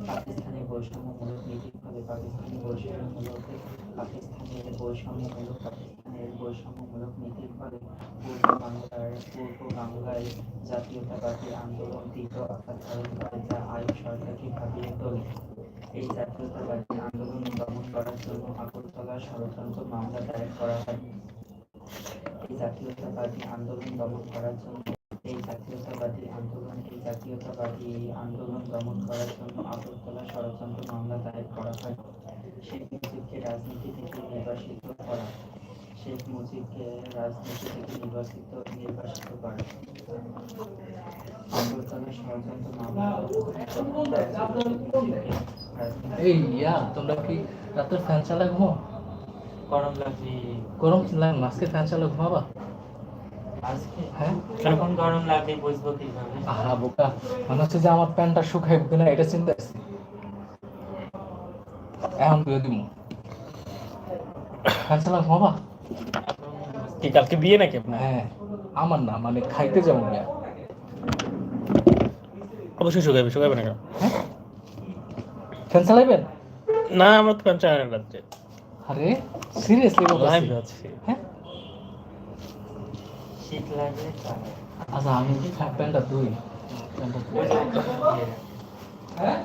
পাকিস্তানের বৈষম্যমূলক নীতির ফলে পাকিস্তানের বৈষম্যমূলক নীতির ফলে পূর্ব বাংলায় জাতীয়তাবাদী আন্দোলন তীব্র আকার ধারণ করে, যা আইয়ুব সরকারকে ভাবিয়ে তোলে। এই জাতীয়তাবাদী আন্দোলন দমন করার জন্য আগরতলা ষড়যন্ত্র মামলা দায়ের করা হয়। এই জাতীয়তাবাদী আন্দোলন দমন করার জন্য আগরতলা ষড়যন্ত্র মামলা দায়ের করা হয়। শেখ মুজিবকে রাজনীতি থেকে নির্বাসিত করা। আগরতলা ষড়যন্ত্র মামলা এই তোমরা কি রাতের ফ্যান চালা ঘুমাও? গরম লাগবে। গরম লাগে আজকে ফ্যান চালা ঘুমাবা? আজকে হ্যাঁ, যখন গরম লাগে বুঝবো কিভাবে? আহা বোকা, মনে হচ্ছে যে আমার প্যান্টটা শুকাইব কিনা এটা চিন্তা আছে। এখন দিয়ে দিব ফ্যান চালা ঘুমাবা? কি কালকে বিয়ে নাকি? হ্যাঁ, আমার না, মানে খাইতে যাবো না। অবশ্যই শুকাইবে না কেন? হ্যাঁ, ফ্যান চালাইবেন? না, আমার তো ফ্যান চালাই না রাত্রে। আরে সিরিয়াসলি লাইভ আছে। হ্যাঁ, শীত লাগলে আচ্ছা আমি প্যান্টটা ধুই। হ্যাঁ,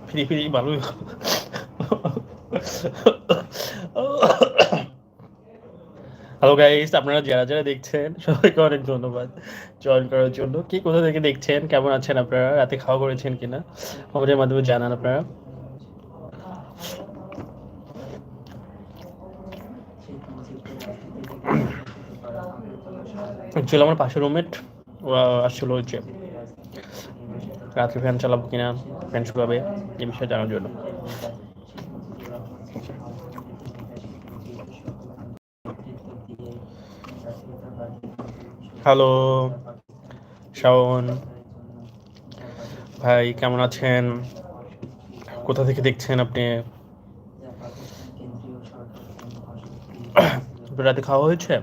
ফ্রি ভালোই। হ্যালো গাইস, আপনারা যারা দেখছেন সবাইকে অনেক ধন্যবাদ জয়েন করার জন্য। কি কোথা থেকে দেখছেন, কেমন আছেন আপনারা, রাতে খাওয়া করেছেন কিনা আমাদের মাধ্যমে জানান আপনারা। অ্যাকচুয়ালি আমার পাশের রুমমেট আসছিল হচ্ছে রাত্রে ফ্যান চালাবো কিনা, ফ্যান শুকাবে এই বিষয়ে জানার জন্য। হ্যালো শাওন ভাই, কেমন আছেন? কোথা থেকে দেখছেন আপনি? রাতে খাওয়া হয়েছে?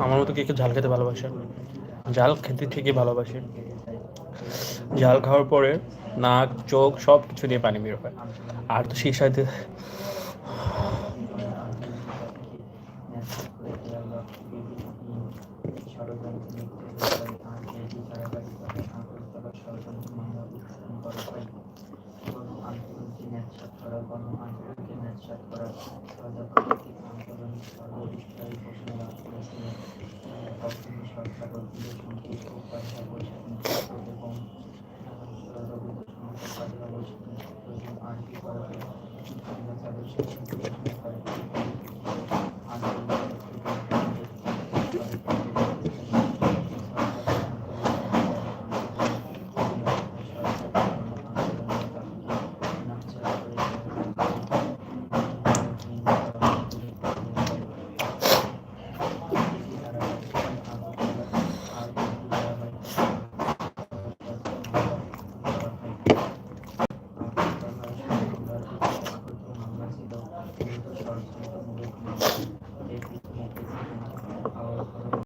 আমার মতো কে ঝাল খেতে ভালোবাসে? ঝাল খেতে ঠিকই ভালোবাসে। ঝাল খাওয়ার পরে নাক চোখ সব কিছু দিয়ে পানি বের হয়। আর তো সেই সাথে